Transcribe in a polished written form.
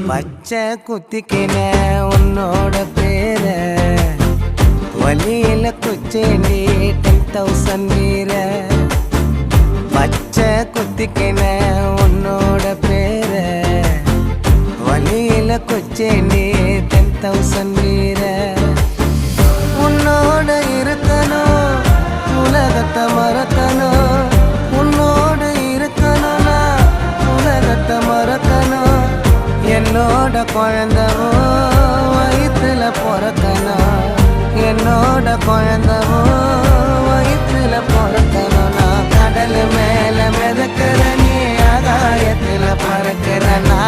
பச்சை குத்திக்கின உன்னோட பேர வலியில குச்சேண்டி 10,000 வீர. பச்சை குத்திக்கின உன்னோட பேர வலியில குச்சேண்டி 10,000 வீர. உன்னோட இருக்கணும் உலகத்தை மறக்கணும், உன்னோட இருக்கணும்னா உலகத்தை மறக்கணும். என்னோட குழந்தவோ வயிற்றுல பிறக்கணும், என்னோட குழந்தவோ வயிற்றுல பிறக்கணும். நான் கடல் மேல மிதக்கிற நீ ஆகாயத்துல பறக்கிற.